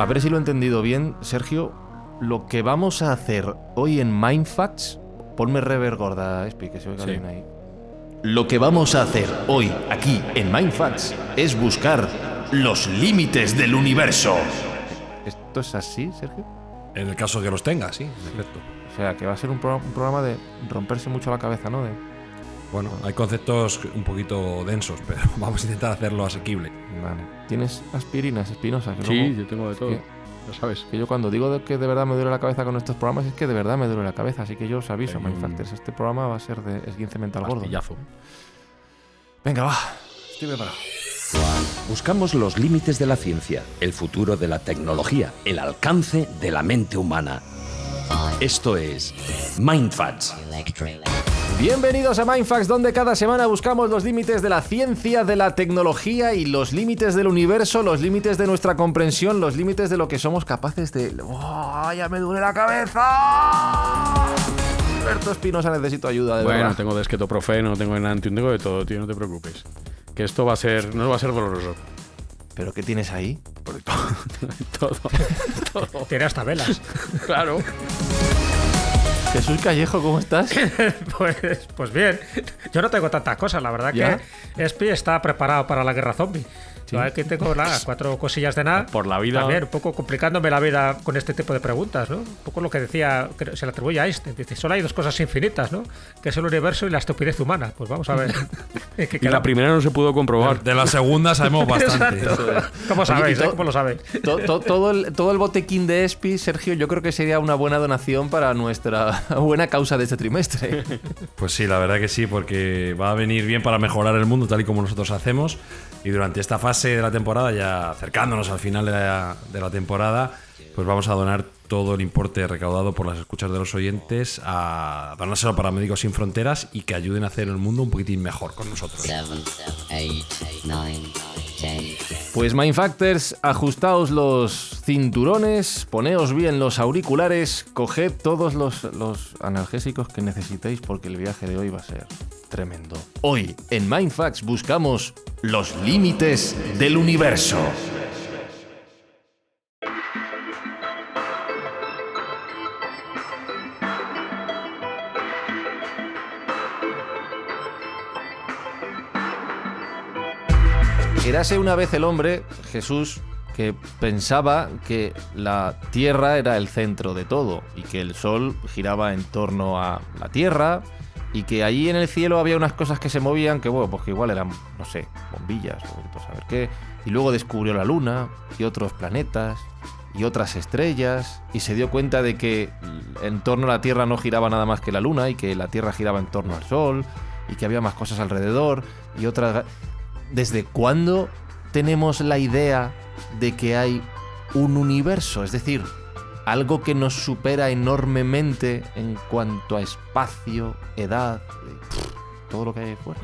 A ver si lo he entendido bien, Sergio. Lo que vamos a hacer hoy en Mindfacts... Ponme rever gorda, Espi, que se oiga bien ahí. Lo que vamos a hacer hoy, aquí, en Mindfacts, es buscar los límites del universo. ¿Esto es así, Sergio? En el caso que los tenga, sí, en efecto. O sea, que va a ser un programa de romperse mucho la cabeza, ¿no? Bueno, hay conceptos un poquito densos, pero vamos a intentar hacerlo asequible. Vale. ¿Tienes aspirinas, Espinosa? Sí, yo tengo de todo. Lo sabes. Que yo cuando digo que de verdad me duele la cabeza con estos programas es que de verdad me duele la cabeza. Así que yo os aviso, Mindfactors, este programa va a ser de esguince mental gordo. Pastillazo. Venga, va. Estoy preparado. Buscamos los límites de la ciencia, el futuro de la tecnología, el alcance de la mente humana. Esto es Mindfacts. Bienvenidos a Mindfacts, donde cada semana buscamos los límites de la ciencia, de la tecnología y los límites del universo, los límites de nuestra comprensión, los límites de lo que somos capaces de... ¡Oh, ya me duele la cabeza! Alberto Espinosa, necesito ayuda, de verdad. Bueno, tengo desquetoprofeno, tengo enantium, tengo de todo, tío, no te preocupes. Que esto no va a ser doloroso. ¿Pero qué tienes ahí? Todo. Tiene hasta velas. Claro. Jesús Callejo, ¿cómo estás? Pues bien, yo no tengo tantas cosas, la verdad. ¿Ya? Que Espi está preparado para la guerra zombie. Sí. Yo aquí tengo 4 cosillas de nada. Por la vida. También un poco complicándome la vida con este tipo de preguntas, ¿no? Un poco lo que decía, que se le atribuye a Einstein. Dice, solo hay 2 cosas infinitas, ¿no? Que es el universo y la estupidez humana. Pues vamos a ver. Y la primera no se pudo comprobar. De la segunda sabemos bastante. Exacto. ¿Cómo sabéis? Oye, ¿Cómo lo sabéis? Todo el botequín de Espi, Sergio, yo creo que sería una buena donación para nuestra buena causa de este trimestre. Pues sí, la verdad que sí, porque va a venir bien para mejorar el mundo tal y como nosotros hacemos. Y durante esta fase de la temporada, ya acercándonos al final de la temporada, pues vamos a donar todo el importe recaudado por las escuchas de los oyentes a donárselo para Médicos Sin Fronteras y que ayuden a hacer el mundo un poquitín mejor con nosotros. 7, 8, 9, 10. Pues Mindfactors, ajustaos los cinturones, poneos bien los auriculares, coged todos los analgésicos que necesitéis porque el viaje de hoy va a ser tremendo. Hoy en Mindfacts buscamos los límites del universo. Érase una vez el hombre, Jesús, que pensaba que la Tierra era el centro de todo y que el Sol giraba en torno a la Tierra y que allí en el cielo había unas cosas que se movían que, bueno, pues que igual eran, no sé, bombillas o saber qué. Y luego descubrió la Luna y otros planetas y otras estrellas y se dio cuenta de que en torno a la Tierra no giraba nada más que la Luna y que la Tierra giraba en torno al Sol y que había más cosas alrededor y otras... ¿Desde cuándo tenemos la idea de que hay un universo? Es decir, algo que nos supera enormemente en cuanto a espacio, edad, todo lo que hay ahí fuera.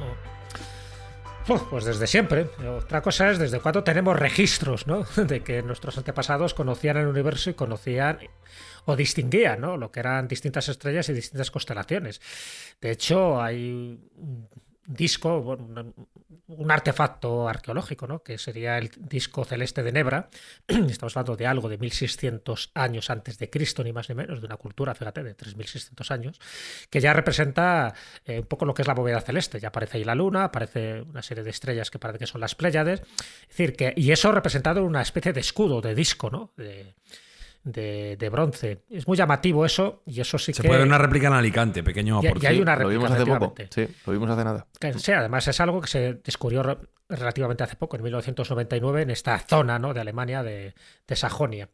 Pues desde siempre. Otra cosa es desde cuándo tenemos registros, ¿no? De que nuestros antepasados conocían el universo y conocían o distinguían, ¿no? Lo que eran distintas estrellas y distintas constelaciones. De hecho, hay un disco, bueno, un artefacto arqueológico, ¿no? Que sería el disco celeste de Nebra. Estamos hablando de algo de 1600 años antes de Cristo, ni más ni menos, de una cultura, fíjate, de 3600 años, que ya representa un poco lo que es la bóveda celeste. Ya aparece ahí la Luna, aparece una serie de estrellas que parece que son las Pléyades. Es decir, y eso representado en una especie de escudo, de disco, ¿no? De bronce. Es muy llamativo eso, y eso sí Se que... puede ver una réplica en Alicante, pequeño aporte. Y hay una Lo réplica, vimos hace poco. efectivamente. Sí, lo vimos hace nada. Sí, además es algo que se descubrió relativamente hace poco, en 1999, en esta zona, ¿no? De Alemania, de Sajonia,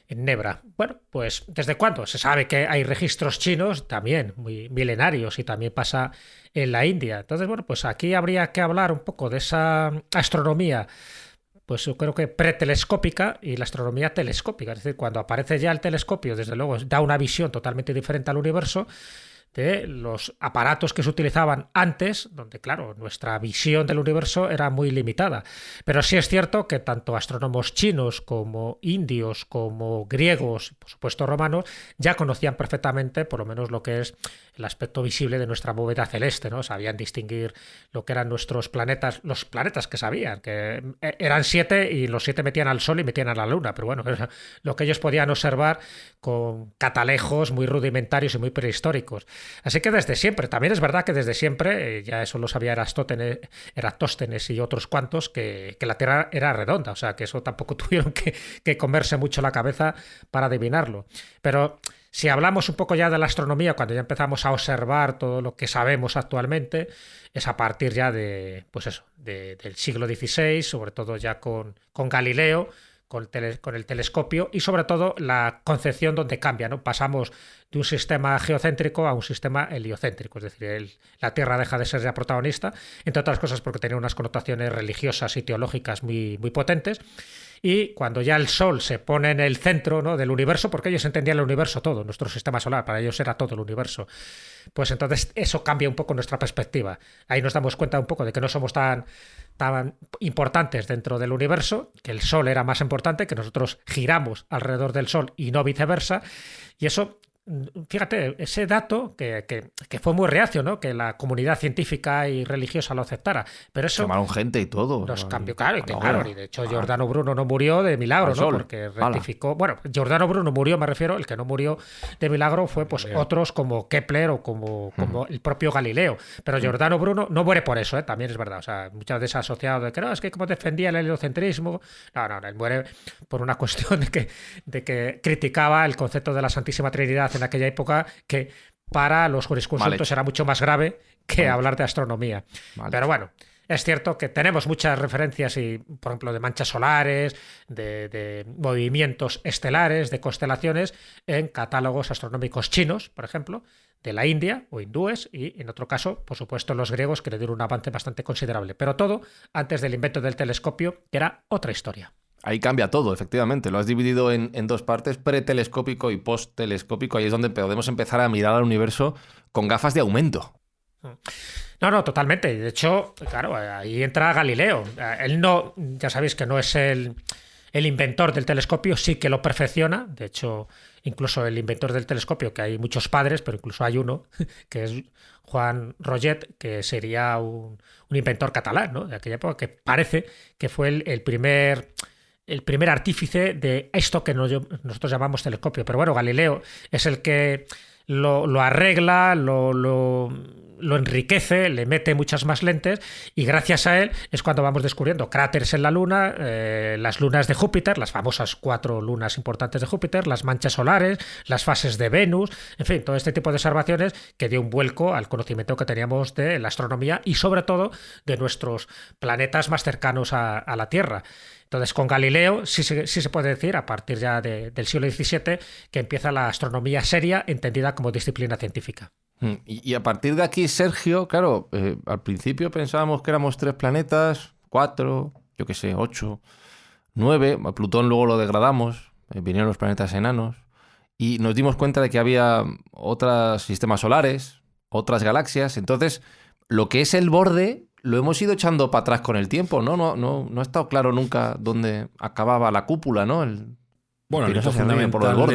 en Nebra. Bueno, pues ¿desde cuándo? Se sabe que hay registros chinos también, muy milenarios, y también pasa en la India. Entonces, bueno, pues aquí habría que hablar un poco de esa astronomía, pues yo creo que pretelescópica y la astronomía telescópica. Es decir, cuando aparece ya el telescopio, desde luego, da una visión totalmente diferente al universo. de los aparatos que se utilizaban antes, donde, claro, nuestra visión del universo era muy limitada. Pero sí es cierto que tanto astrónomos chinos como indios, como griegos, por supuesto romanos, ya conocían perfectamente, por lo menos, lo que es el aspecto visible de nuestra bóveda celeste, ¿no? Sabían distinguir lo que eran nuestros planetas, los planetas que sabían, que eran 7 y los 7 metían al Sol y metían a la Luna, pero bueno, era lo que ellos podían observar con catalejos muy rudimentarios y muy prehistóricos. Así que desde siempre, también es verdad que desde siempre, ya eso lo sabía Eratóstenes y otros cuantos, que la Tierra era redonda, o sea que eso tampoco tuvieron que comerse mucho la cabeza para adivinarlo. Pero si hablamos un poco ya de la astronomía, cuando ya empezamos a observar todo lo que sabemos actualmente, es a partir ya de, pues eso, del siglo XVI, sobre todo ya con Galileo, con el telescopio y sobre todo la concepción donde cambia, ¿no? Pasamos de un sistema geocéntrico a un sistema heliocéntrico, es decir, la Tierra deja de ser ya protagonista, entre otras cosas porque tenía unas connotaciones religiosas y teológicas muy, muy potentes. Y cuando ya el Sol se pone en el centro, ¿no?, del universo, porque ellos entendían el universo todo, nuestro sistema solar, para ellos era todo el universo, pues entonces eso cambia un poco nuestra perspectiva. Ahí nos damos cuenta un poco de que no somos tan importantes dentro del universo, que el Sol era más importante, que nosotros giramos alrededor del Sol y no viceversa, y eso... Fíjate, ese dato que fue muy reacio, ¿no? Que la comunidad científica y religiosa lo aceptara. Pero eso llamaron gente y todo. nos cambió, claro, y de hecho Giordano Bruno no murió de milagro, ¿no? Porque rectificó. Bueno, Giordano Bruno murió, me refiero, el que no murió de milagro fue pues otros como Kepler o como el propio Galileo. Pero Giordano Bruno no muere por eso, también es verdad. O sea, muchas veces asociado de que no, es que como defendía el heliocentrismo. No, él muere por una cuestión de que criticaba el concepto de la Santísima Trinidad en aquella época, que para los jurisconsultos era mucho más grave que hablar de astronomía. Pero bueno, es cierto que tenemos muchas referencias, por ejemplo, de manchas solares, de movimientos estelares, de constelaciones, en catálogos astronómicos chinos, por ejemplo, de la India o hindúes, y en otro caso, por supuesto, los griegos, que le dieron un avance bastante considerable. Pero todo antes del invento del telescopio, que era otra historia. Ahí cambia todo, efectivamente. Lo has dividido en dos partes, pretelescópico y posttelescópico. Ahí es donde podemos empezar a mirar al universo con gafas de aumento. No, totalmente. De hecho, claro, ahí entra Galileo. Él no, ya sabéis que no es el inventor del telescopio, sí que lo perfecciona. De hecho, incluso el inventor del telescopio, que hay muchos padres, pero incluso hay uno, que es Juan Roget, que sería un inventor catalán, ¿no?, de aquella época, que parece que fue el primer artífice de esto que nosotros llamamos telescopio. Pero bueno, Galileo es el que lo arregla, lo enriquece, le mete muchas más lentes, y gracias a él es cuando vamos descubriendo cráteres en la Luna, las lunas de Júpiter, las famosas 4 lunas importantes de Júpiter, las manchas solares, las fases de Venus, en fin, todo este tipo de observaciones que dio un vuelco al conocimiento que teníamos de la astronomía y sobre todo de nuestros planetas más cercanos a la Tierra. Entonces, con Galileo sí se puede decir, a partir ya del siglo XVII, que empieza la astronomía seria, entendida como disciplina científica. Y a partir de aquí, Sergio, claro, al principio pensábamos que éramos 3 planetas, 4, 8, 9. A Plutón luego lo degradamos, vinieron los planetas enanos, y nos dimos cuenta de que había otros sistemas solares, otras galaxias. Entonces, lo que es el borde lo hemos ido echando para atrás con el tiempo, ¿no? No ha estado claro nunca dónde acababa la cúpula, ¿no? El hito fundamental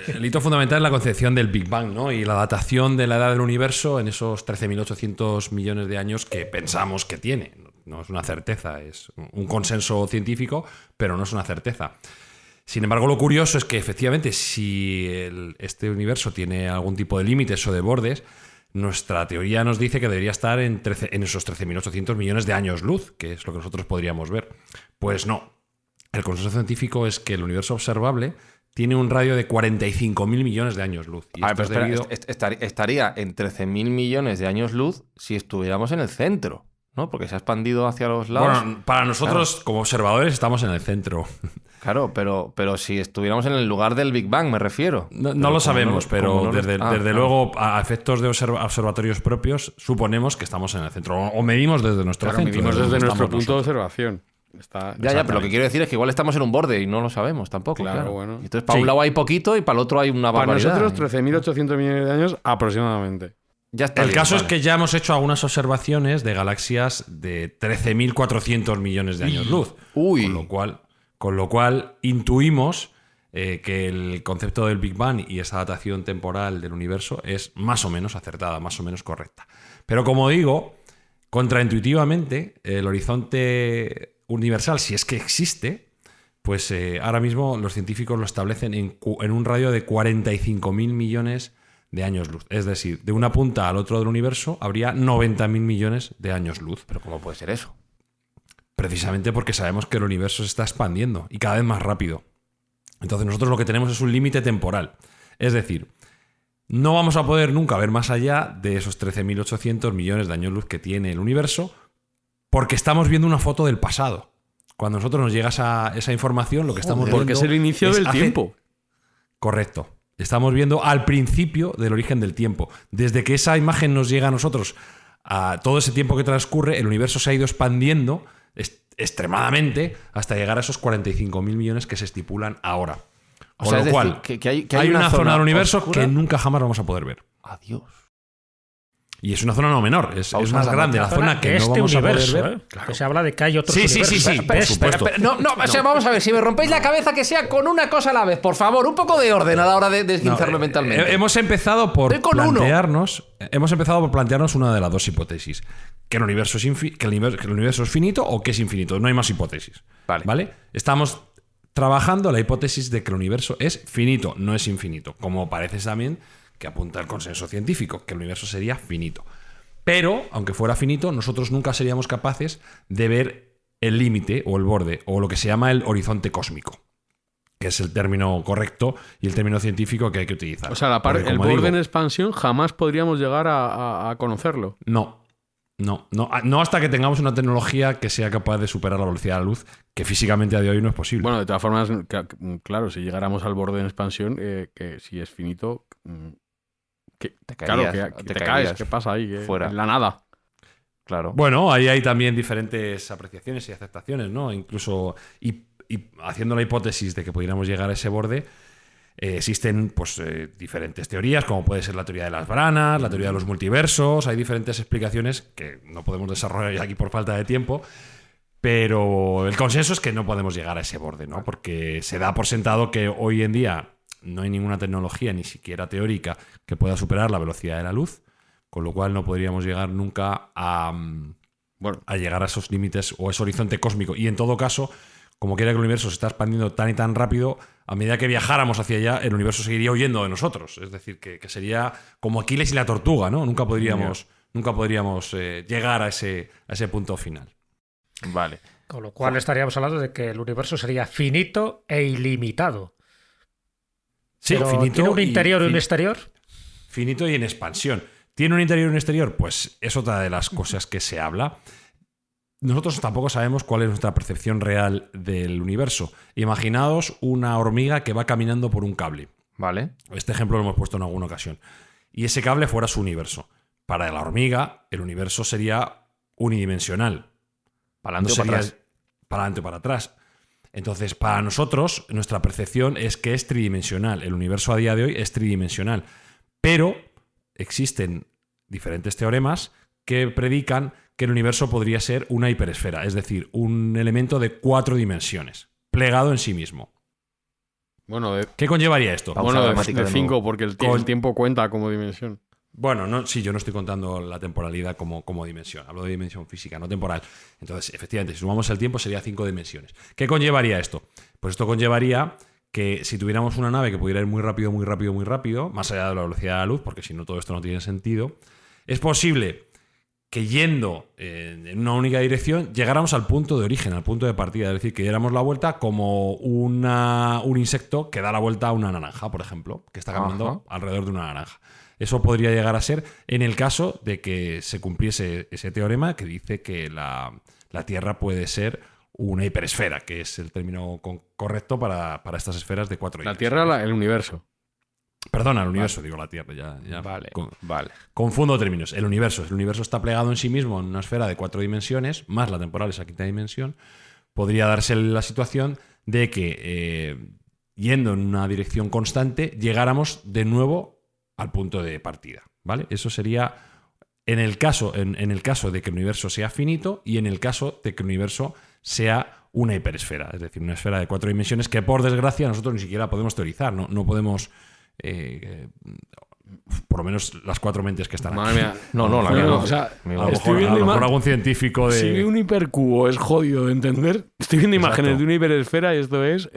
el hito fundamental es la concepción del Big Bang, ¿no? Y la datación de la edad del universo en esos 13.800 millones de años que pensamos que tiene. No es una certeza, es un consenso científico, pero no es una certeza. Sin embargo, lo curioso es que efectivamente si este universo tiene algún tipo de límites o de bordes, nuestra teoría nos dice que debería estar en esos 13.800 millones de años luz, que es lo que nosotros podríamos ver. Pues no. El consenso científico es que el universo observable tiene un radio de 45.000 millones de años luz. Y esto estaría en 13.000 millones de años luz si estuviéramos en el centro, ¿no? Porque se ha expandido hacia los lados. Bueno, para nosotros, claro, como observadores, estamos en el centro. Claro, pero si estuviéramos en el lugar del Big Bang, me refiero. No lo sabemos, pero desde luego, a efectos de observatorios propios, suponemos que estamos en el centro. O medimos desde nuestro centro. Medimos desde nuestro punto de observación. Ya, pero lo que quiero decir es que igual estamos en un borde y no lo sabemos tampoco. Claro, bueno. Y entonces, para un lado hay poquito y para el otro hay una Para barbaridad. nosotros, 13.800 millones de años aproximadamente. Ya está El bien, caso es vale. que ya hemos hecho algunas observaciones de galaxias de 13.400 millones de años luz. Uy. Con lo cual intuimos que el concepto del Big Bang y esa datación temporal del universo es más o menos acertada, más o menos correcta. Pero como digo, contraintuitivamente, el horizonte universal, si es que existe, pues ahora mismo los científicos lo establecen en un radio de 45.000 millones de años luz. Es decir, de una punta al otro del universo habría 90.000 millones de años luz. Pero ¿cómo puede ser eso? Precisamente porque sabemos que el universo se está expandiendo y cada vez más rápido. Entonces nosotros lo que tenemos es un límite temporal. Es decir, no vamos a poder nunca ver más allá de esos 13.800 millones de años luz que tiene el universo porque estamos viendo una foto del pasado. Cuando a nosotros nos llega esa información, lo que estamos viendo... Porque es el inicio del tiempo. Correcto. Estamos viendo al principio del origen del tiempo. Desde que esa imagen nos llega a nosotros, a todo ese tiempo que transcurre, el universo se ha ido expandiendo extremadamente hasta llegar a esos 45.000 millones que se estipulan ahora. O Con sea, lo es cual, decir, que hay una zona del universo oscura. que nunca jamás vamos a poder ver. Adiós. Y es una zona no menor, es Pausa más la grande la zona que no vamos a poder ver. Que se habla de que hay otros Sí, universos. sí, por supuesto. No, o sea, vamos a ver, si me rompéis la cabeza, que sea con una cosa a la vez, por favor, un poco de orden a la hora de desguinzarme mentalmente. Hemos empezado por Estoy con plantearnos una de las dos hipótesis. Que el universo es finito o que es infinito. No hay más hipótesis. ¿Vale? Estamos trabajando la hipótesis de que el universo es finito, no es infinito. Como parece también que apunta el consenso científico, que el universo sería finito. Pero, aunque fuera finito, nosotros nunca seríamos capaces de ver el límite o el borde, o lo que se llama el horizonte cósmico, que es el término correcto y el término científico que hay que utilizar. O sea, Porque, el como borde digo, en expansión jamás podríamos llegar a conocerlo. No hasta que tengamos una tecnología que sea capaz de superar la velocidad de la luz, que físicamente a día de hoy no es posible. Bueno, de todas formas, claro, si llegáramos al borde en expansión, que si es finito... Te claro, caerías, que te te caerías caes, ¿qué pasa ahí? fuera. En la nada. Claro. Bueno, ahí hay también diferentes apreciaciones y aceptaciones, ¿no? Incluso, y haciendo la hipótesis de que pudiéramos llegar a ese borde, existen pues, diferentes teorías, como puede ser la teoría de las branas, la teoría de los multiversos. Hay diferentes explicaciones que no podemos desarrollar aquí por falta de tiempo, pero el consenso es que no podemos llegar a ese borde, ¿no? Porque se da por sentado que hoy en día no hay ninguna tecnología, ni siquiera teórica, que pueda superar la velocidad de la luz, con lo cual no podríamos llegar nunca a llegar a esos límites o ese horizonte cósmico. Y en todo caso, como quiera que el universo se está expandiendo tan y tan rápido, a medida que viajáramos hacia allá, el universo seguiría huyendo de nosotros. Es decir, que sería como Aquiles y la tortuga, ¿no? Nunca podríamos llegar a ese punto final. Vale. Con lo cual estaríamos hablando de que el universo sería finito e ilimitado. Sí, Pero finito. ¿tiene un interior y un exterior? Finito y en expansión. ¿Tiene un interior y un exterior? Pues es otra de las cosas que se habla. Nosotros tampoco sabemos cuál es nuestra percepción real del universo. Imaginaos una hormiga que va caminando por un cable. Vale. Este ejemplo lo hemos puesto en alguna ocasión. Y ese cable fuera su universo. Para la hormiga, el universo sería unidimensional. Para adelante o para atrás. Para adelante o para atrás. Entonces, para nosotros, nuestra percepción es que es tridimensional. El universo a día de hoy es tridimensional. Pero existen diferentes teoremas que predican que el universo podría ser una hiperesfera, es decir, un elemento de 4 dimensiones, plegado en sí mismo. Bueno, ¿Qué conllevaría esto? de 5, porque el tiempo cuenta como dimensión. Bueno, sí, yo no estoy contando la temporalidad como dimensión. Hablo de dimensión física, no temporal. Entonces, efectivamente, si sumamos el tiempo sería 5 dimensiones. ¿Qué conllevaría esto? Pues esto conllevaría que si tuviéramos una nave que pudiera ir muy rápido, muy rápido, muy rápido, más allá de la velocidad de la luz, porque si no todo esto no tiene sentido, es posible que yendo en una única dirección llegáramos al punto de origen, al punto de partida. Es decir, que diéramos la vuelta como un insecto que da la vuelta a una naranja, por ejemplo, que está caminando alrededor de una naranja. Eso podría llegar a ser en el caso de que se cumpliese ese teorema que dice que la Tierra puede ser una hiperesfera, que es el término correcto para estas esferas de 4 La dimensiones. Tierra, el universo. Perdona, el universo, digo la Tierra. Ya Vale. Confundo términos. El universo está plegado en sí mismo en una esfera de 4 dimensiones, más la temporal, esa quinta dimensión, podría darse la situación de que yendo en una dirección constante llegáramos de nuevo al punto de partida, ¿vale? Eso sería en el caso de que el universo sea finito y en el caso de que el universo sea una hiperesfera, es decir, una esfera de 4 dimensiones que por desgracia nosotros ni siquiera podemos teorizar, no podemos, por lo menos las 4 mentes que están Madre aquí. mía. No, la mía no. O sea, A lo estoy mejor, viendo algún científico de... Si un hipercubo es jodido de entender, estoy viendo Exacto. imágenes de una hiperesfera y esto es...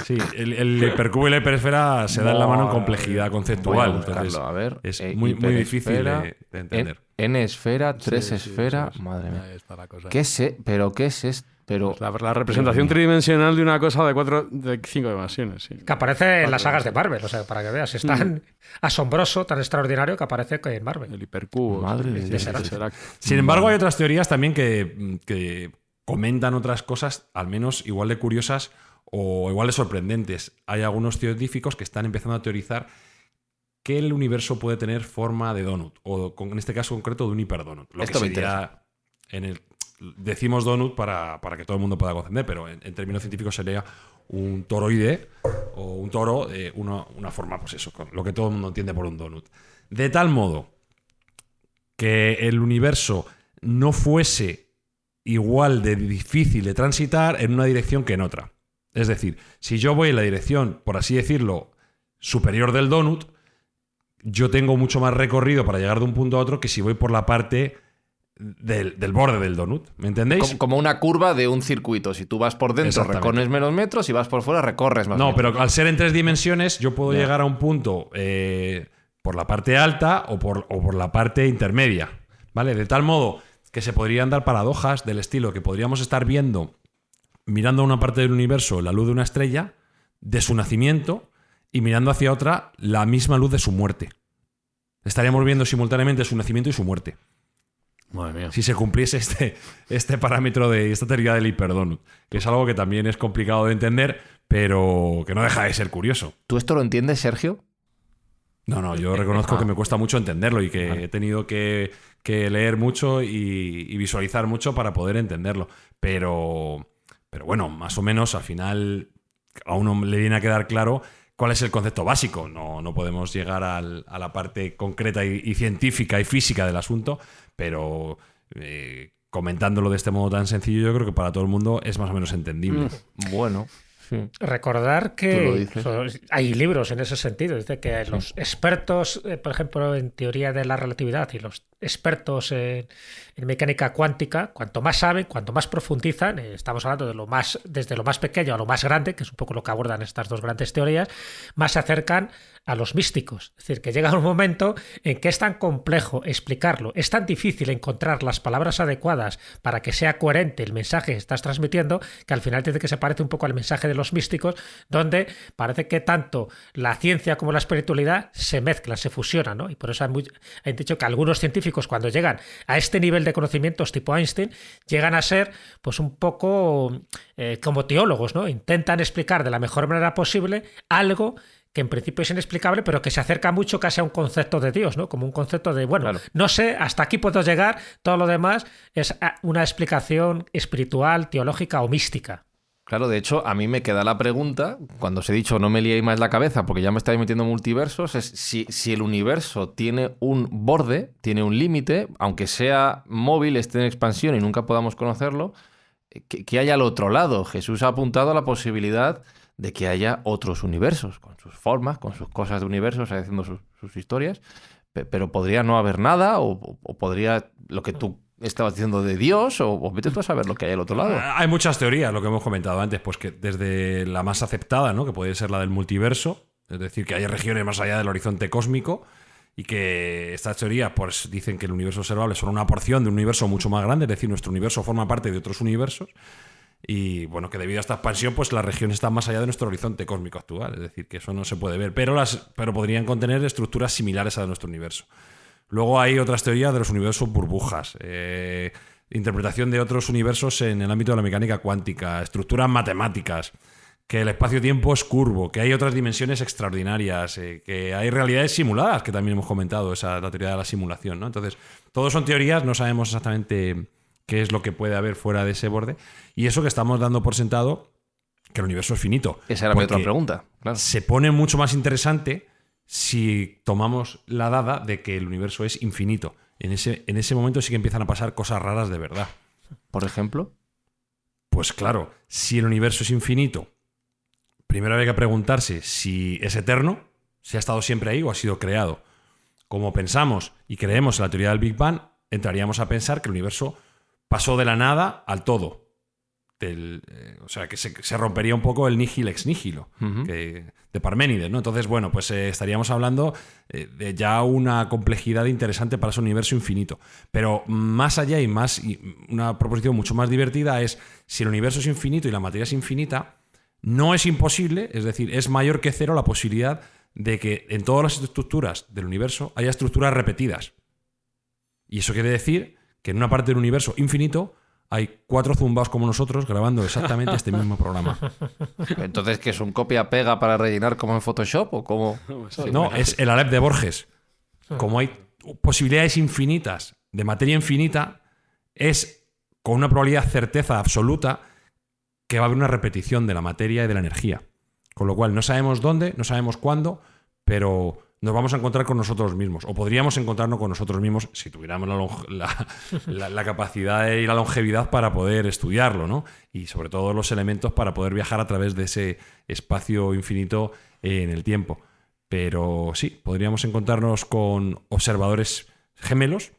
Sí, el hipercubo y la hiperesfera se dan la mano en complejidad Voy a conceptual. buscarlo, Entonces, a ver. es muy difícil hiperesfera, de entender. N esfera, 3 Sí, esfera. eso es. Madre mía. Ahí está la cosa. ¿Qué es? ¿Pero qué es esto? Pero La representación tridimensional de una cosa de 5 dimensiones. Sí. Que aparece en las sagas de Marvel, o sea, para que veas, es tan asombroso, tan extraordinario que aparece en Marvel. El hipercubo. Madre de sí, Dios. será. Sin embargo, hay otras teorías también que comentan otras cosas, al menos igual de curiosas o igual de sorprendentes. Hay algunos científicos que están empezando a teorizar que el universo puede tener forma de donut, o en este caso concreto de un hiperdonut. Lo Esto que me sería decimos donut para que todo el mundo pueda comprender, pero en términos científicos sería un toroide o un toro, una forma, pues eso, con lo que todo el mundo entiende por un donut. De tal modo que el universo no fuese igual de difícil de transitar en una dirección que en otra. Es decir, si yo voy en la dirección, por así decirlo, superior del donut, yo tengo mucho más recorrido para llegar de un punto a otro que si voy por la parte del borde del donut. ¿Me entendéis? como una curva de un circuito. Si tú vas por dentro, Exactamente. recorres menos metros. Si vas por fuera, recorres más No, metros. pero al ser en 3 dimensiones, yo puedo Ya. llegar a un punto por la parte alta o por la parte intermedia. ¿Vale? De tal modo que se podrían dar paradojas del estilo que podríamos estar viendo, mirando a una parte del universo, la luz de una estrella, de su nacimiento, y mirando hacia otra, la misma luz de su muerte. Estaríamos viendo simultáneamente su nacimiento y su muerte. Madre mía. Si se cumpliese este parámetro de esta teoría del hiperdonut, que es algo que también es complicado de entender, pero que no deja de ser curioso. ¿Tú esto lo entiendes, Sergio? No, yo reconozco que me cuesta mucho entenderlo y que he tenido que leer mucho y visualizar mucho para poder entenderlo. Pero bueno, más o menos al final a uno le viene a quedar claro cuál es el concepto básico. No podemos llegar a la parte concreta y científica y física del asunto, pero comentándolo de este modo tan sencillo, yo creo que para todo el mundo es más o menos entendible. Bueno, sí. Recordar Tú lo dices. que hay libros en ese sentido. Dice que los expertos, por ejemplo, en teoría de la relatividad y los expertos en mecánica cuántica, cuanto más saben, cuanto más profundizan, estamos hablando de desde lo más pequeño a lo más grande, que es un poco lo que abordan estas dos grandes teorías, más se acercan a los místicos. Es decir, que llega un momento en que es tan complejo explicarlo, es tan difícil encontrar las palabras adecuadas para que sea coherente el mensaje que estás transmitiendo, que al final dice que se parece un poco al mensaje de los místicos, donde parece que tanto la ciencia como la espiritualidad se mezclan, se fusionan, ¿no? Y por eso han dicho que algunos científicos, cuando llegan a este nivel de conocimientos tipo Einstein, llegan a ser pues un poco como teólogos, ¿no? Intentan explicar de la mejor manera posible algo que en principio es inexplicable, pero que se acerca mucho casi a un concepto de Dios, ¿no? Como un concepto de, bueno, Claro. no sé, hasta aquí puedo llegar, todo lo demás es una explicación espiritual, teológica o mística. Claro, de hecho, a mí me queda la pregunta, cuando os he dicho no me liéis más la cabeza porque ya me estáis metiendo multiversos, es si el universo tiene un borde, tiene un límite, aunque sea móvil, esté en expansión y nunca podamos conocerlo, ¿qué hay al otro lado? Jesús ha apuntado a la posibilidad de que haya otros universos, con sus formas, con sus cosas de universos, haciendo sus historias, pero podría no haber nada o podría lo que tú estabas diciendo de Dios o vete tú a saber lo que hay al otro lado. Hay muchas teorías, lo que hemos comentado antes, pues que desde la más aceptada, ¿no? Que puede ser la del multiverso, es decir, que hay regiones más allá del horizonte cósmico y que estas teorías pues dicen que el universo observable es solo una porción de un universo mucho más grande, es decir, nuestro universo forma parte de otros universos y bueno, que debido a esta expansión pues las regiones están más allá de nuestro horizonte cósmico actual, es decir, que eso no se puede ver, pero podrían contener estructuras similares a nuestro universo. Luego hay otras teorías de los universos burbujas, interpretación de otros universos en el ámbito de la mecánica cuántica, estructuras matemáticas, que el espacio-tiempo es curvo, que hay otras dimensiones extraordinarias, que hay realidades simuladas, que también hemos comentado, la teoría de la simulación, ¿no? Entonces, todos son teorías, no sabemos exactamente qué es lo que puede haber fuera de ese borde. Y eso que estamos dando por sentado, que el universo es finito. Esa era mi otra Porque pregunta. Claro. se pone mucho más interesante si tomamos la dada de que el universo es infinito. En ese momento sí que empiezan a pasar cosas raras de verdad. Por ejemplo. Pues claro, si el universo es infinito, primero habría que preguntarse si es eterno, si ha estado siempre ahí o ha sido creado. Como pensamos y creemos en la teoría del Big Bang, entraríamos a pensar que el universo pasó de la nada al todo. O sea, que se rompería un poco el nihil ex nihilo de Parménides, ¿no? Entonces, bueno, pues estaríamos hablando de ya una complejidad interesante para ese universo infinito. Pero más allá y una proposición mucho más divertida es, si el universo es infinito y la materia es infinita, no es imposible, es decir, es mayor que cero la posibilidad de que en todas las estructuras del universo haya estructuras repetidas. Y eso quiere decir que en una parte del universo infinito hay 4 zumbaos como nosotros grabando exactamente este mismo programa. Entonces, ¿qué es un copia-pega para rellenar como en Photoshop o cómo? No, es el Aleph de Borges. Como hay posibilidades infinitas de materia infinita, es con una probabilidad certeza absoluta que va a haber una repetición de la materia y de la energía. Con lo cual, no sabemos dónde, no sabemos cuándo, pero nos vamos a encontrar con nosotros mismos. O podríamos encontrarnos con nosotros mismos si tuviéramos la capacidad y la longevidad para poder estudiarlo, ¿no? Y sobre todo los elementos para poder viajar a través de ese espacio infinito en el tiempo. Pero sí, podríamos encontrarnos con observadores gemelos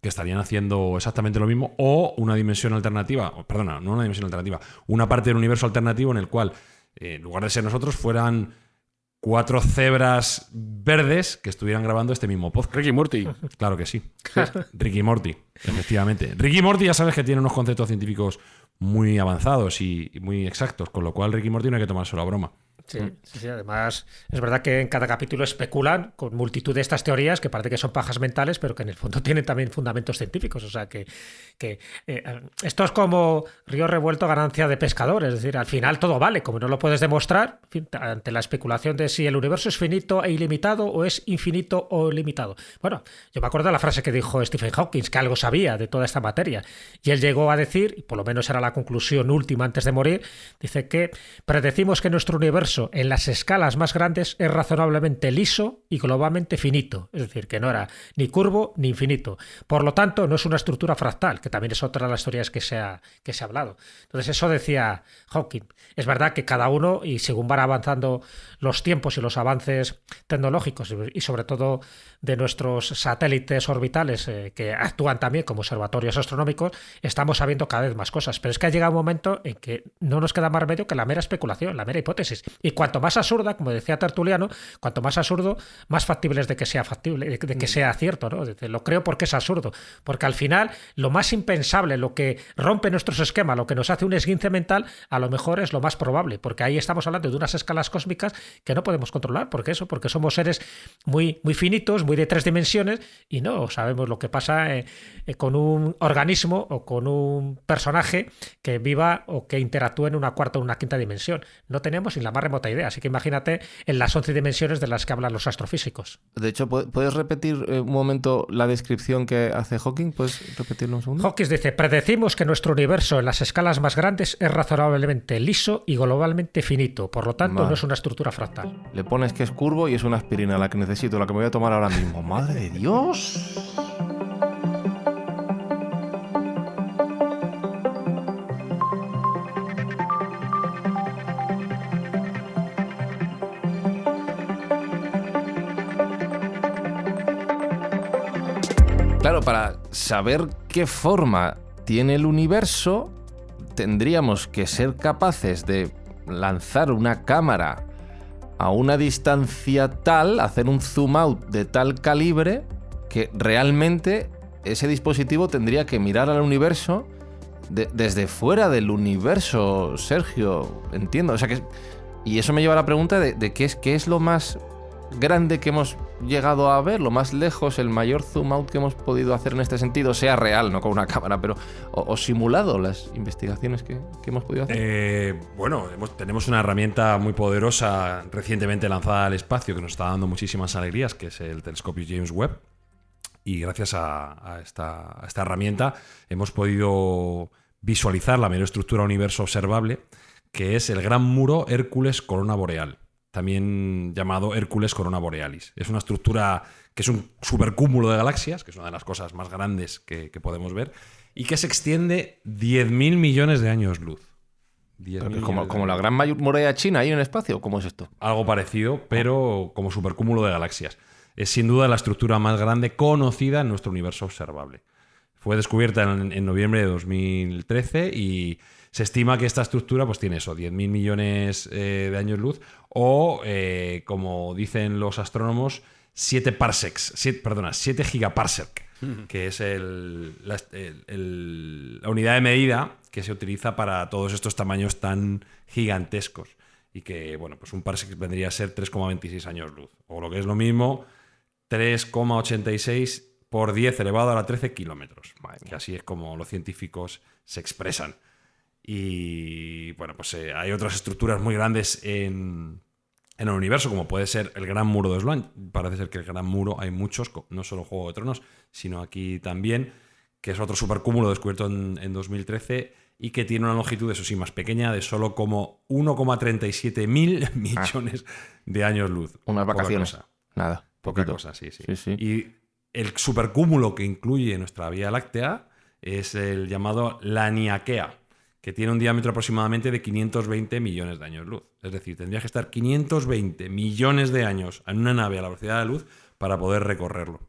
que estarían haciendo exactamente lo mismo, o una dimensión alternativa, perdona, no una dimensión alternativa, una parte del universo alternativo en el cual, en lugar de ser nosotros, fueran 4 cebras verdes que estuvieran grabando este mismo podcast. Ricky Morty. Claro que sí. Ricky Morty, efectivamente. Ricky Morty ya sabes que tiene unos conceptos científicos muy avanzados y muy exactos, con lo cual Ricky Morty no hay que tomárselo a broma. Sí, sí, además es verdad que en cada capítulo especulan con multitud de estas teorías que parece que son pajas mentales, pero que en el fondo tienen también fundamentos científicos. O sea que esto es como río revuelto, ganancia de pescador. Es decir, al final todo vale, como no lo puedes demostrar, en fin, ante la especulación de si el universo es finito e ilimitado o es infinito o ilimitado. Bueno, yo me acuerdo de la frase que dijo Stephen Hawking, que algo sabía de toda esta materia. Y él llegó a decir, y por lo menos era la conclusión última antes de morir, dice que predecimos que nuestro universo en las escalas más grandes es razonablemente liso y globalmente finito, es decir, que no era ni curvo ni infinito. Por lo tanto, no es una estructura fractal, que también es otra de las teorías que se ha hablado. Entonces, eso decía Hawking. Es verdad que cada uno, y según van avanzando los tiempos y los avances tecnológicos, y sobre todo de nuestros satélites orbitales que actúan también como observatorios astronómicos, estamos sabiendo cada vez más cosas. Pero es que ha llegado un momento en que no nos queda más remedio que la mera especulación, la mera hipótesis. Y cuanto más absurda, como decía Tertuliano, cuanto más absurdo, más factible es de que sea factible, de que sea cierto, ¿no? Lo creo porque es absurdo. Porque al final, lo más impensable, lo que rompe nuestros esquemas, lo que nos hace un esguince mental, a lo mejor es lo más probable. Porque ahí estamos hablando de unas escalas cósmicas que no podemos controlar. ¿Por qué eso? Porque somos seres muy, muy finitos, muy de 3 dimensiones, y no sabemos lo que pasa con un organismo o con un personaje que viva o que interactúe en una cuarta o una quinta dimensión. No tenemos ni la más remota idea. Así que imagínate en las 11 dimensiones de las que hablan los astrofísicos. De hecho, ¿puedes repetir un momento la descripción que hace Hawking? ¿Puedes repetirlo un segundo? Hawking dice, predecimos que nuestro universo en las escalas más grandes es razonablemente liso y globalmente finito. Por lo tanto, no es una estructura fractal. Le pones que es curvo y es una aspirina la que necesito, la que me voy a tomar ahora mismo. ¡Madre de Dios! Claro, para saber qué forma tiene el universo, tendríamos que ser capaces de lanzar una cámara a una distancia tal, hacer un zoom out de tal calibre, que realmente ese dispositivo tendría que mirar al universo desde fuera del universo, Sergio, entiendo. O sea que, y eso me lleva a la pregunta de qué es lo más grande que hemos llegado a ver, lo más lejos, el mayor zoom out que hemos podido hacer en este sentido, sea real, no con una cámara, pero o simulado las investigaciones que hemos podido hacer. Bueno, tenemos una herramienta muy poderosa recientemente lanzada al espacio que nos está dando muchísimas alegrías, que es el telescopio James Webb. y gracias a esta herramienta hemos podido visualizar la mayor estructura universo observable, que es el Gran Muro Hércules Corona Boreal, también llamado Hércules Corona Borealis. Es una estructura que es un supercúmulo de galaxias, que es una de las cosas más grandes que podemos ver, y que se extiende 10.000 millones de años luz. Como la gran muralla china ahí en el espacio, ¿cómo es esto? Algo parecido, pero como supercúmulo de galaxias. Es sin duda la estructura más grande conocida en nuestro universo observable. Fue descubierta en noviembre de 2013 y se estima que esta estructura pues tiene eso, 10.000 millones de años luz o, como dicen los astrónomos, 7 gigaparsec, que es la unidad de medida que se utiliza para todos estos tamaños tan gigantescos. Y que, bueno, pues un parsec vendría a ser 3,26 años luz. O lo que es lo mismo, 3,86 por 10 elevado a la 13 kilómetros. Que así es como los científicos se expresan. Y, bueno, pues hay otras estructuras muy grandes en el universo, como puede ser el Gran Muro de Sloan. Parece ser que el Gran Muro hay muchos, no solo Juego de Tronos, sino aquí también, que es otro supercúmulo descubierto en 2013 y que tiene una longitud, eso sí, más pequeña, de solo como 1,37 mil millones de años luz. Unas vacaciones. Poca cosa. Nada. Poca Poquito. cosa, sí. Sí. Y el supercúmulo que incluye nuestra Vía Láctea es el llamado Laniakea, que tiene un diámetro aproximadamente de 520 millones de años luz. Es decir, tendría que estar 520 millones de años en una nave a la velocidad de la luz para poder recorrerlo.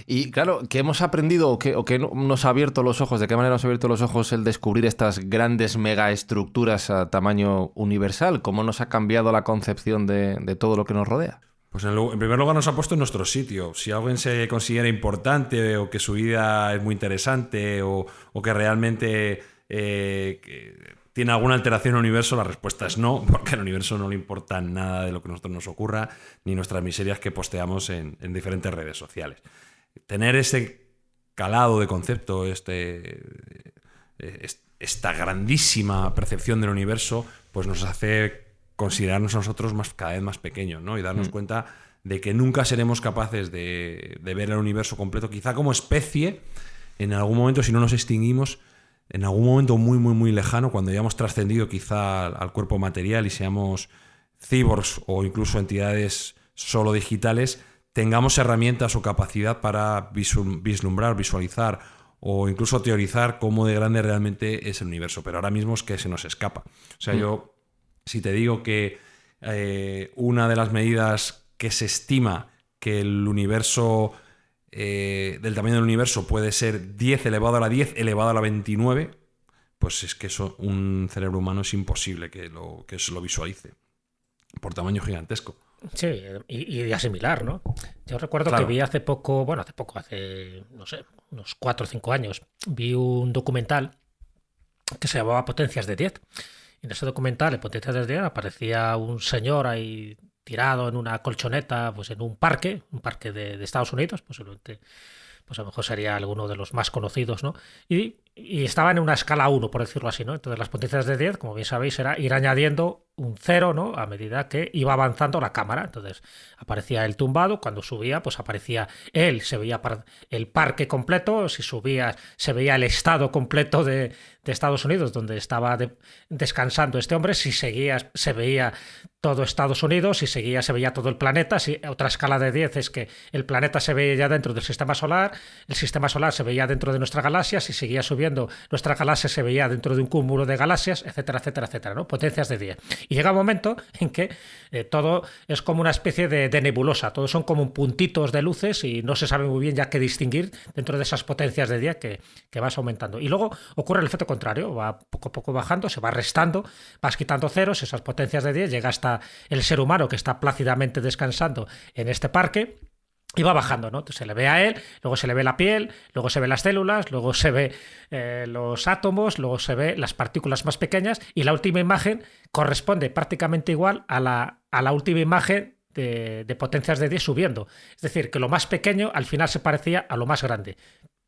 Y claro, ¿qué hemos aprendido o qué nos ha abierto los ojos? ¿De qué manera nos ha abierto los ojos el descubrir estas grandes megaestructuras a tamaño universal? ¿Cómo nos ha cambiado la concepción de todo lo que nos rodea? Pues en primer lugar nos ha puesto en nuestro sitio. Si alguien se considera importante o que su vida es muy interesante o que realmente que tiene alguna alteración en el universo, la respuesta es no, porque al universo no le importa nada de lo que a nosotros nos ocurra, ni nuestras miserias que posteamos en diferentes redes sociales. Tener ese calado de concepto, esta grandísima percepción del universo, pues nos hace considerarnos a nosotros cada vez más pequeños, ¿no? Y darnos cuenta de que nunca seremos capaces de ver el universo completo, quizá como especie, en algún momento, si no nos extinguimos, en algún momento muy, muy, muy lejano, cuando hayamos trascendido quizá al cuerpo material y seamos cyborgs o incluso entidades solo digitales, tengamos herramientas o capacidad para vislumbrar, visualizar o incluso teorizar cómo de grande realmente es el universo. Pero ahora mismo es que se nos escapa. O sea, yo, si te digo que una de las medidas que se estima que el universo... del tamaño del universo puede ser 10 elevado a la 10 elevado a la 29, pues es que eso un cerebro humano es imposible que se lo visualice por tamaño gigantesco. Sí, y de asimilar, ¿no? Yo recuerdo Claro. que vi hace no sé, unos 4 o 5 años, vi un documental que se llamaba Potencias de 10. Y en ese documental, en Potencias de 10, aparecía un señor ahí tirado en una colchoneta, pues en un parque de Estados Unidos, posiblemente, pues a lo mejor sería alguno de los más conocidos, ¿no? Y estaba en una escala 1, por decirlo así, ¿no? Entonces las potencias de 10, como bien sabéis, era ir añadiendo un 0, ¿no? A medida que iba avanzando la cámara. Entonces aparecía el tumbado, cuando subía, pues aparecía él, se veía el parque completo, si subía se veía el estado completo de Estados Unidos, donde estaba descansando este hombre, si seguía se veía todo Estados Unidos, si seguía se veía todo el planeta. Si otra escala de 10 es que el planeta se veía ya dentro del sistema solar, el sistema solar se veía dentro de nuestra galaxia, si seguía subiendo nuestra galaxia se veía dentro de un cúmulo de galaxias, etcétera, etcétera, etcétera, ¿no? Potencias de 10. Y llega un momento en que todo es como una especie de nebulosa, todos son como puntitos de luces y no se sabe muy bien ya qué distinguir dentro de esas potencias de 10 que vas aumentando. Y luego ocurre el efecto contrario, va poco a poco bajando, se va restando, vas quitando ceros, esas potencias de 10, llega hasta el ser humano que está plácidamente descansando en este parque. Y va bajando, ¿no? Entonces se le ve a él, luego se le ve la piel, luego se ve las células, luego se ve los átomos, luego se ve las partículas más pequeñas y la última imagen corresponde prácticamente igual a la última imagen de potencias de 10 subiendo. Es decir, que lo más pequeño al final se parecía a lo más grande.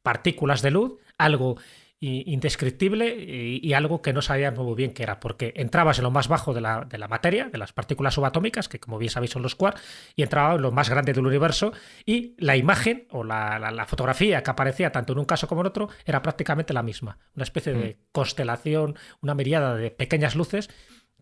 Partículas de luz, algo indescriptible y algo que no sabíamos muy bien qué era, porque entrabas en lo más bajo de la materia, de las partículas subatómicas, que como bien sabéis son los quarks, y entrabas en lo más grande del universo, y la imagen o la fotografía que aparecía tanto en un caso como en otro era prácticamente la misma, una especie de constelación, una miríada de pequeñas luces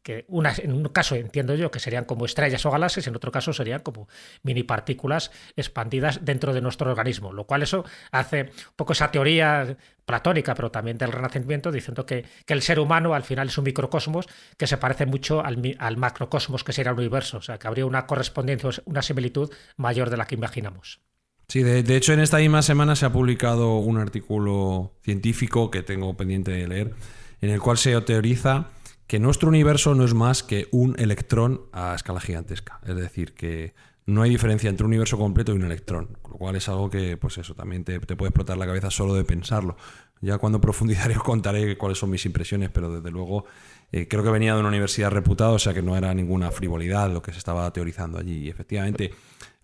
que en un caso entiendo yo que serían como estrellas o galaxias, en otro caso serían como mini partículas expandidas dentro de nuestro organismo, lo cual eso hace un poco esa teoría platónica, pero también del Renacimiento, diciendo que el ser humano al final es un microcosmos que se parece mucho al macrocosmos que sería el universo, o sea que habría una correspondencia, una similitud mayor de la que imaginamos. Sí, de hecho en esta misma semana se ha publicado un artículo científico que tengo pendiente de leer, en el cual se teoriza que nuestro universo no es más que un electrón a escala gigantesca. Es decir, que no hay diferencia entre un universo completo y un electrón. Lo cual es algo que, pues eso, también te puede explotar la cabeza solo de pensarlo. Ya cuando profundizaré os contaré cuáles son mis impresiones, pero desde luego creo que venía de una universidad reputada, o sea que no era ninguna frivolidad lo que se estaba teorizando allí. Y efectivamente,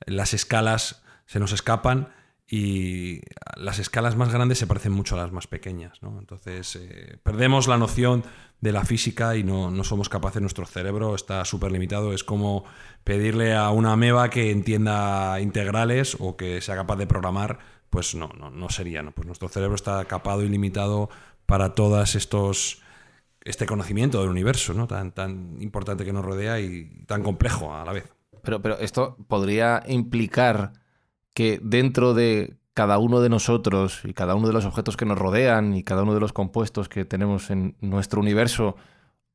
las escalas se nos escapan y las escalas más grandes se parecen mucho a las más pequeñas, ¿no? Entonces perdemos la noción de la física y no somos capaces, nuestro cerebro está súper limitado. Es como pedirle a una ameba que entienda integrales o que sea capaz de programar, pues no sería, ¿no? Pues nuestro cerebro está capado y limitado para todos este conocimiento del universo, ¿no? Tan importante que nos rodea y tan complejo a la vez. Pero esto podría implicar que dentro de cada uno de nosotros y cada uno de los objetos que nos rodean y cada uno de los compuestos que tenemos en nuestro universo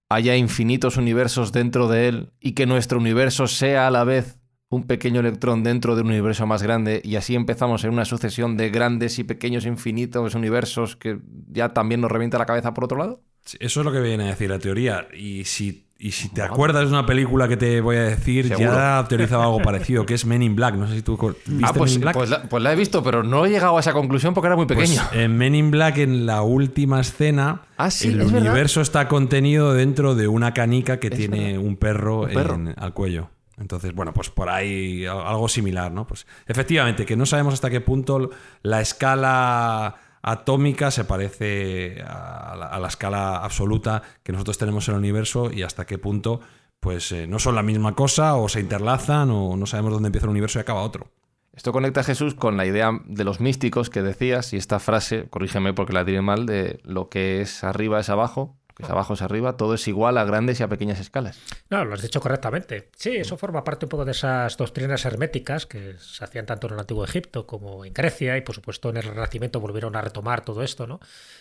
haya infinitos universos dentro de él y que nuestro universo sea a la vez un pequeño electrón dentro de un universo más grande y así empezamos en una sucesión de grandes y pequeños infinitos universos que ya también nos revienta la cabeza por otro lado? Sí, eso es lo que viene a decir la teoría. Y si te acuerdas de una película que te voy a decir, seguro. Ya teorizaba algo parecido, que es Men in Black. No sé si tú viste Pues, Men in Black. Pues la he visto, pero no he llegado a esa conclusión porque era muy pequeño. Pues en Men in Black, en la última escena, Sí, el es universo verdad. está contenido dentro de una canica que Es tiene verdad. un perro, Un perro. al cuello. Entonces, bueno, pues por ahí algo similar, ¿no? Pues efectivamente, que no sabemos hasta qué punto la escala atómica se parece a la escala absoluta que nosotros tenemos en el universo y hasta qué punto pues no son la misma cosa o se interlazan o no sabemos dónde empieza el universo y acaba otro. Esto conecta, Jesús, con la idea de los místicos que decías y esta frase, corrígeme porque la diré mal, de lo que es arriba es abajo, lo que es abajo es arriba, todo es igual a grandes y a pequeñas escalas. No, lo has dicho correctamente. Sí, eso forma parte un poco de esas doctrinas herméticas que se hacían tanto en el Antiguo Egipto como en Grecia y por supuesto en el Renacimiento volvieron a retomar todo esto, ¿no?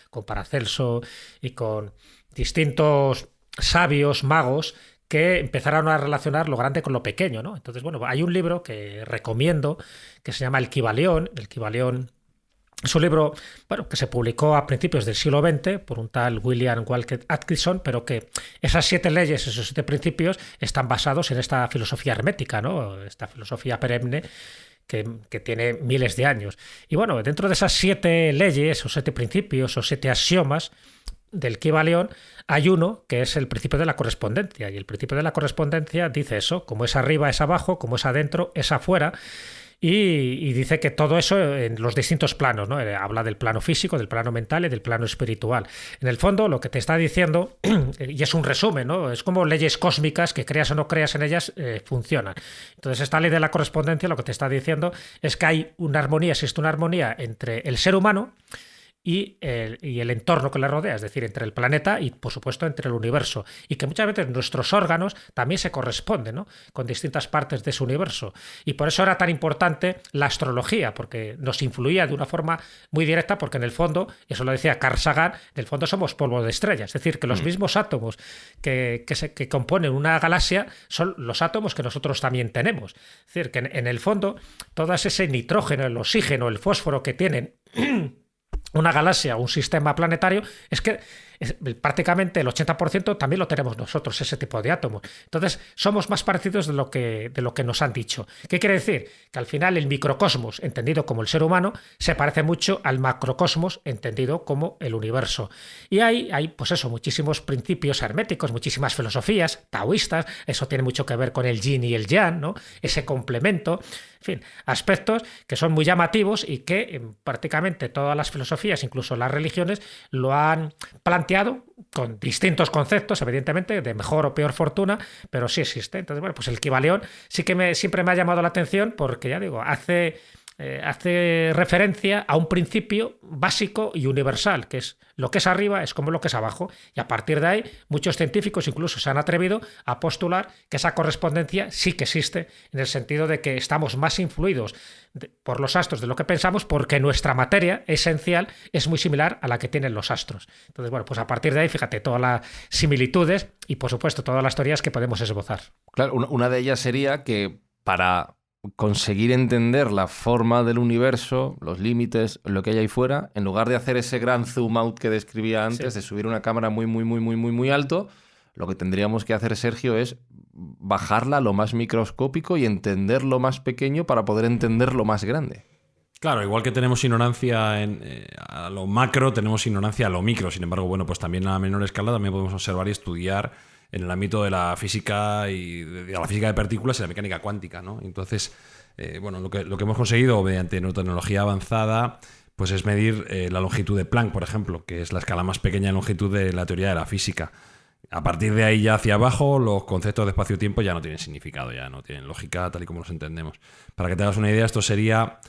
Con Paracelso y con distintos sabios, magos que empezaron a relacionar lo grande con lo pequeño, ¿no? Entonces, bueno, hay un libro que recomiendo que se llama El Kybalión. El Kybalión es un libro, bueno, que se publicó a principios del siglo XX por un tal William Walker Atkinson, pero que esas 7 leyes, esos 7 principios están basados en esta filosofía hermética, ¿no? Esta filosofía perenne que tiene miles de años. Y bueno, dentro de esas 7 leyes, o 7 principios, o 7 axiomas del Kybalión, hay uno que es el principio de la correspondencia. Y el principio de la correspondencia dice eso, como es arriba es abajo, como es adentro es afuera. Y dice que todo eso en los distintos planos, ¿no? Habla del plano físico, del plano mental y del plano espiritual. En el fondo, lo que te está diciendo, y es un resumen, ¿no? Es como leyes cósmicas que creas o no creas en ellas, funcionan. Entonces, esta ley de la correspondencia lo que te está diciendo es que hay una armonía, existe una armonía entre el ser humano y el entorno que le rodea, es decir, entre el planeta y, por supuesto, entre el universo. Y que muchas veces nuestros órganos también se corresponden, ¿no? Con distintas partes de ese universo. Y por eso era tan importante la astrología, porque nos influía de una forma muy directa, porque en el fondo, eso lo decía Carl Sagan, en el fondo somos polvo de estrellas. Es decir, que los mismos átomos que componen una galaxia son los átomos que nosotros también tenemos. Es decir, que en el fondo, todo ese nitrógeno, el oxígeno, el fósforo que tienen una galaxia, un sistema planetario, es que prácticamente el 80% también lo tenemos nosotros, ese tipo de átomos. Entonces, somos más parecidos de lo que nos han dicho. ¿Qué quiere decir? Que al final el microcosmos, entendido como el ser humano, se parece mucho al macrocosmos, entendido como el universo. Y hay pues eso, muchísimos principios herméticos, muchísimas filosofías taoístas, eso tiene mucho que ver con el yin y el yang, ¿no? Ese complemento, en fin, aspectos que son muy llamativos y que prácticamente todas las filosofías, incluso las religiones, lo han planteado con distintos conceptos, evidentemente, de mejor o peor fortuna, pero sí existe. Entonces, bueno, pues el Kybalión sí que siempre me ha llamado la atención porque, ya digo, hace referencia a un principio básico y universal, que es lo que es arriba es como lo que es abajo, y a partir de ahí muchos científicos incluso se han atrevido a postular que esa correspondencia sí que existe, en el sentido de que estamos más influidos por los astros de lo que pensamos, porque nuestra materia esencial es muy similar a la que tienen los astros. Entonces, bueno, pues a partir de ahí, fíjate, todas las similitudes y, por supuesto, todas las teorías que podemos esbozar. Claro, una de ellas sería que para conseguir entender la forma del universo, los límites, lo que hay ahí fuera, en lugar de hacer ese gran zoom out que describía antes, de subir una cámara muy alto, lo que tendríamos que hacer, Sergio, es bajarla a lo más microscópico y entender lo más pequeño para poder entender lo más grande. Claro, igual que tenemos ignorancia a lo macro, tenemos ignorancia a lo micro. Sin embargo, bueno, pues también a menor escala también podemos observar y estudiar en el ámbito de la física y de la física de partículas y la mecánica cuántica, ¿no? Entonces, bueno, lo que hemos conseguido mediante tecnología avanzada, pues es medir la longitud de Planck, por ejemplo, que es la escala más pequeña de longitud de la teoría de la física. A partir de ahí ya hacia abajo, los conceptos de espacio-tiempo ya no tienen significado, ya no tienen lógica tal y como los entendemos. Para que te hagas una idea, esto sería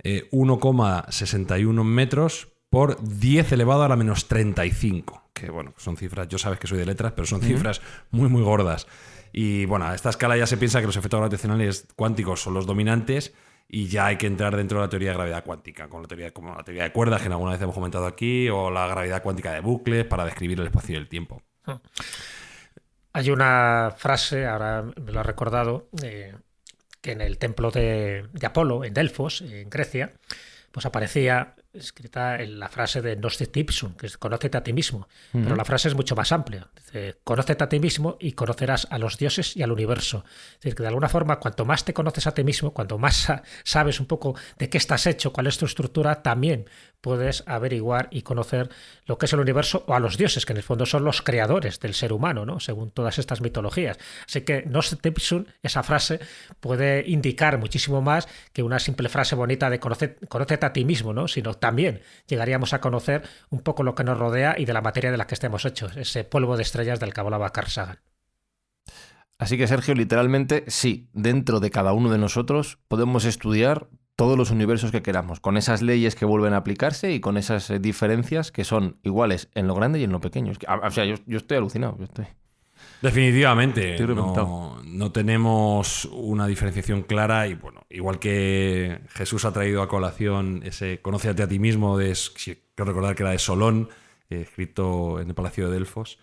1,61 metros por 10 elevado a la menos 35. Que bueno, son cifras, yo sabes que soy de letras, pero son cifras muy gordas. Y bueno, a esta escala ya se piensa que los efectos gravitacionales cuánticos son los dominantes y ya hay que entrar dentro de la teoría de gravedad cuántica, con como la teoría de cuerdas que alguna vez hemos comentado aquí, o la gravedad cuántica de bucles para describir el espacio y el tiempo. Hay una frase, ahora me lo ha recordado, que en el templo de Apolo, en Delfos, en Grecia, pues aparecía escrita en la frase de Gnostic ipsum, que es conócete a ti mismo. Pero la frase es mucho más amplia. Dice, conócete a ti mismo y conocerás a los dioses y al universo. Es decir, que de alguna forma, cuanto más te conoces a ti mismo, cuanto más sabes un poco de qué estás hecho, cuál es tu estructura, también puedes averiguar y conocer lo que es el universo o a los dioses, que en el fondo son los creadores del ser humano, ¿no? Según todas estas mitologías. Así que Gnostic ipsum, esa frase, puede indicar muchísimo más que una simple frase bonita de conócete a ti mismo, ¿no? Sino también llegaríamos a conocer un poco lo que nos rodea y de la materia de la que estemos hechos, ese polvo de estrellas del que hablaba Carl Sagan. Así que, Sergio, literalmente, sí, dentro de cada uno de nosotros podemos estudiar todos los universos que queramos, con esas leyes que vuelven a aplicarse y con esas diferencias que son iguales en lo grande y en lo pequeño. O sea, yo estoy alucinado. Definitivamente, no tenemos una diferenciación clara y bueno, igual que Jesús ha traído a colación ese conócete a ti mismo, quiero recordar que era de Solón, escrito en el Palacio de Delfos.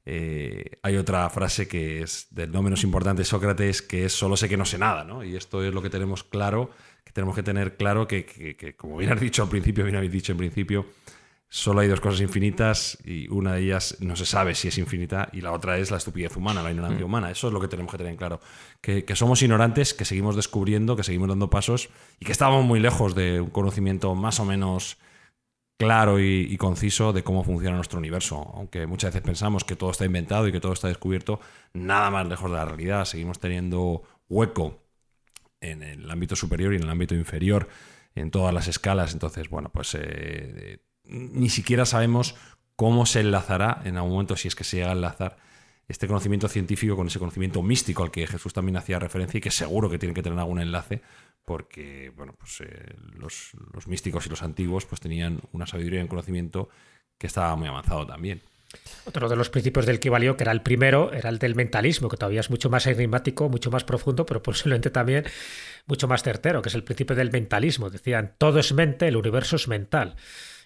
Hay otra frase que es del no menos importante de Sócrates, que es solo sé que no sé nada, ¿no? Y esto es lo que tenemos claro, que tenemos que tener claro que como bien habéis dicho en principio, solo hay dos cosas infinitas y una de ellas no se sabe si es infinita y la otra es la estupidez humana, la ignorancia humana. Eso es lo que tenemos que tener en claro. Que somos ignorantes, que seguimos descubriendo, que seguimos dando pasos y que estamos muy lejos de un conocimiento más o menos claro y conciso de cómo funciona nuestro universo. Aunque muchas veces pensamos que todo está inventado y que todo está descubierto, nada más lejos de la realidad. Seguimos teniendo hueco en el ámbito superior y en el ámbito inferior, en todas las escalas. Entonces, bueno, pues ni siquiera sabemos cómo se enlazará en algún momento, si es que se llega a enlazar este conocimiento científico con ese conocimiento místico al que Jesús también hacía referencia y que seguro que tiene que tener algún enlace porque bueno, pues, los místicos y los antiguos pues, tenían una sabiduría y un conocimiento que estaba muy avanzado también. Otro de los principios del Kybalión, que era el primero, era el del mentalismo, que todavía es mucho más enigmático, mucho más profundo, pero posiblemente también mucho más certero, que es el principio del mentalismo. Decían, todo es mente, el universo es mental.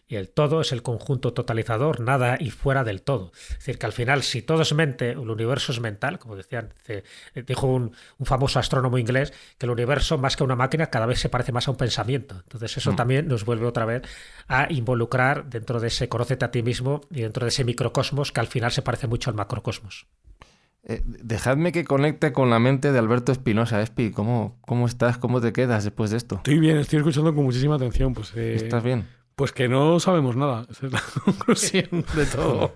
Y el todo es el conjunto totalizador, nada y fuera del todo. Es decir, que al final, si todo es mente, el universo es mental, como decían, dijo un famoso astrónomo inglés, que el universo, más que una máquina, cada vez se parece más a un pensamiento. Entonces eso también nos vuelve otra vez a involucrar dentro de ese conócete a ti mismo y dentro de ese microcosmos que al final se parece mucho al macrocosmos. Dejadme que conecte con la mente de Alberto Espinosa. Espi, ¿cómo estás? ¿Cómo te quedas después de esto? Estoy bien, estoy escuchando con muchísima atención. Pues, ¿Estás bien? Pues que no sabemos nada. Esa es la conclusión de todo.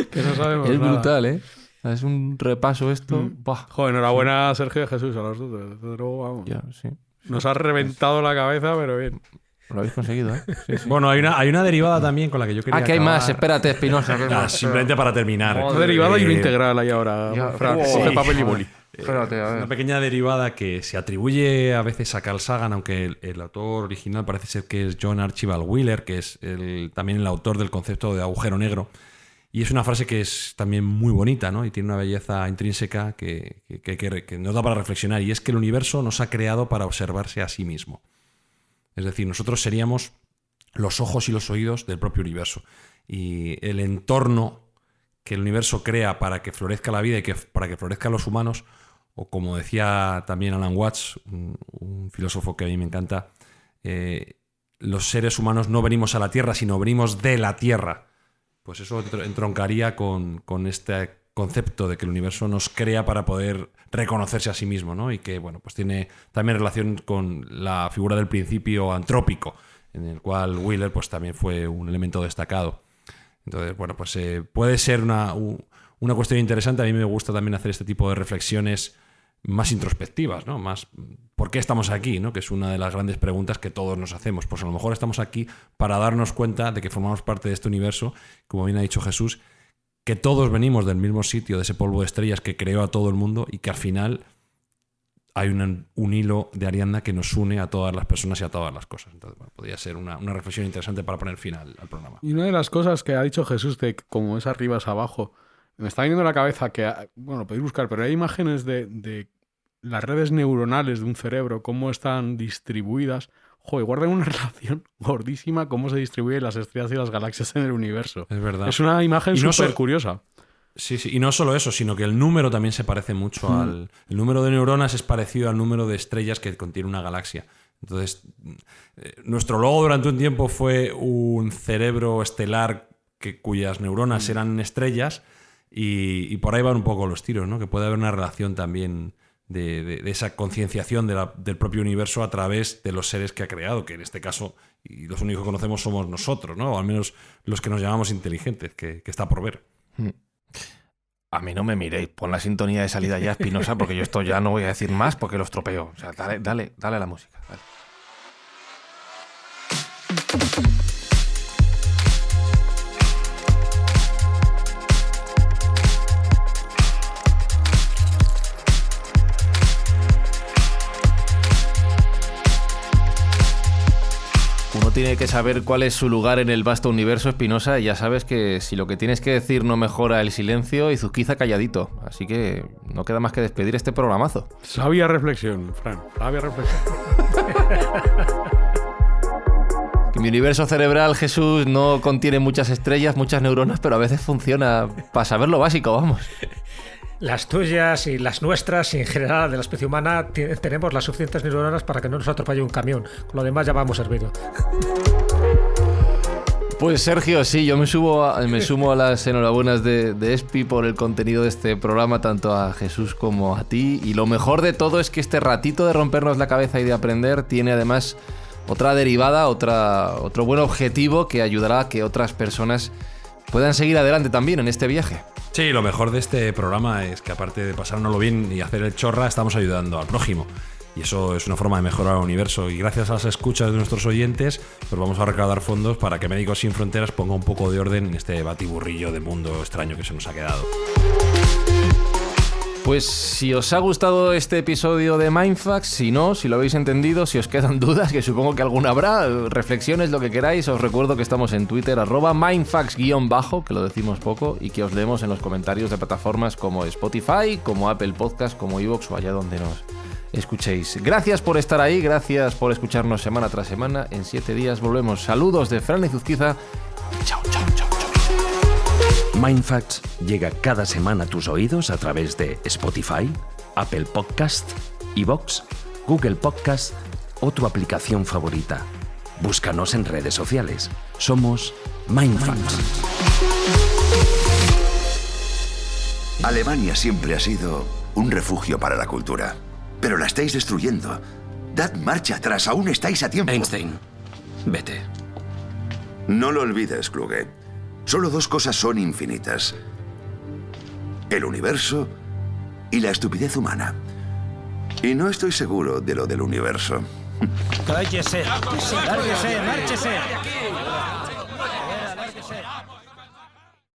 Que no sabemos Es nada. brutal, ¿eh? Es un repaso esto. Buah. Joder, enhorabuena Sergio y Jesús a los dos. Desde luego, vamos. Ya, sí. Nos ha reventado la cabeza, pero bien. Lo habéis conseguido, ¿eh? Sí, sí. Bueno, hay una derivada también con la que yo quería Que hay acabar. más. Espérate, Espinosa. que hay más. Simplemente para terminar. Una derivada y una integral ahí ahora. Ya. Fran, Oh, coge sí. papel y boli. Espérate, a Una ver. pequeña derivada que se atribuye a veces a Carl Sagan, aunque el autor original parece ser que es John Archibald Wheeler, que es también el autor del concepto de agujero negro. Y es una frase que es también muy bonita, ¿no? Y tiene una belleza intrínseca que nos da para reflexionar. Y es que el universo nos ha creado para observarse a sí mismo. Es decir, nosotros seríamos los ojos y los oídos del propio universo. Y el entorno que el universo crea para que florezca la vida y para que florezcan los humanos, o como decía también Alan Watts, un filósofo que a mí me encanta, los seres humanos no venimos a la Tierra, sino venimos de la Tierra. Pues eso entroncaría con este concepto de que el universo nos crea para poder reconocerse a sí mismo, ¿no? Y que, bueno, pues tiene también relación con la figura del principio antrópico, en el cual Wheeler pues también fue un elemento destacado. Entonces, bueno, pues puede ser una cuestión interesante. A mí me gusta también hacer este tipo de reflexiones más introspectivas, ¿no? Más ¿por qué estamos aquí? ¿No? Que es una de las grandes preguntas que todos nos hacemos. Pues a lo mejor estamos aquí para darnos cuenta de que formamos parte de este universo, como bien ha dicho Jesús, que todos venimos del mismo sitio, de ese polvo de estrellas que creó a todo el mundo y que al final hay un hilo de Ariadna que nos une a todas las personas y a todas las cosas. Entonces, bueno, podría ser una reflexión interesante para poner fin al programa. Y una de las cosas que ha dicho Jesús de como es arriba es abajo, me está viniendo a la cabeza que, bueno, lo podéis buscar, pero hay imágenes de las redes neuronales de un cerebro, cómo están distribuidas. Joder, guardan una relación gordísima cómo se distribuyen las estrellas y las galaxias en el universo. Es verdad. Es una imagen Y no súper so- curiosa. Sí, sí, y no solo eso, sino que el número también se parece mucho al... El número de neuronas es parecido al número de estrellas que contiene una galaxia. Entonces, nuestro logo durante un tiempo fue un cerebro estelar cuyas neuronas eran estrellas y por ahí van un poco los tiros, ¿no? Que puede haber una relación también de esa concienciación del propio universo a través de los seres que ha creado, que en este caso, y los únicos que conocemos somos nosotros, ¿no? O al menos los que nos llamamos inteligentes, que está por ver. A mí no me miréis. Pon la sintonía de salida ya, Espinosa, porque yo esto ya no voy a decir más porque lo estropeo. O sea, dale a la música. Dale. Uno tiene que saber cuál es su lugar en el vasto universo, Espinosa, y ya sabes que si lo que tienes que decir no mejora el silencio, Izuzquiza calladito. Así que no queda más que despedir este programazo. Sabia reflexión, Fran. Sabia reflexión. Que mi universo cerebral, Jesús, no contiene muchas estrellas, muchas neuronas, pero a veces funciona para saber lo básico, vamos. Las tuyas y las nuestras y en general de la especie humana tenemos las suficientes neuronas para que no nos atropelle un camión. Con lo demás ya vamos servido. Pues Sergio, sí, yo me sumo a las enhorabuenas de Espi por el contenido de este programa, tanto a Jesús como a ti. Y lo mejor de todo es que este ratito de rompernos la cabeza y de aprender tiene además otra derivada, otro buen objetivo que ayudará a que otras personas puedan seguir adelante también en este viaje. Sí, lo mejor de este programa es que aparte de pasárnoslo bien y hacer el chorra, estamos ayudando al prójimo. Y eso es una forma de mejorar el universo. Y gracias a las escuchas de nuestros oyentes, pues vamos a recaudar fondos para que Médicos Sin Fronteras ponga un poco de orden en este batiburrillo de mundo extraño que se nos ha quedado. Pues si os ha gustado este episodio de Mindfax, si no, si lo habéis entendido, si os quedan dudas, que supongo que alguna habrá, reflexiones, lo que queráis, os recuerdo que estamos en Twitter, @Mindfax_, que lo decimos poco, y que os leemos en los comentarios de plataformas como Spotify, como Apple Podcast, como iVoox o allá donde nos escuchéis. Gracias por estar ahí, gracias por escucharnos semana tras semana. En 7 días volvemos. Saludos de Fran Izuzquiza. Chao, chao, chao, chao. Mindfacts llega cada semana a tus oídos a través de Spotify, Apple Podcast, iVoox, Google Podcast o tu aplicación favorita. Búscanos en redes sociales. Somos Mindfacts. Alemania siempre ha sido un refugio para la cultura. Pero la estáis destruyendo. Dad marcha atrás, aún estáis a tiempo. Einstein, vete. No lo olvides, Kluge. Solo 2 cosas son infinitas. El universo y la estupidez humana. Y no estoy seguro de lo del universo. ¡Cállese! ¡Lárguese! ¡Márchese!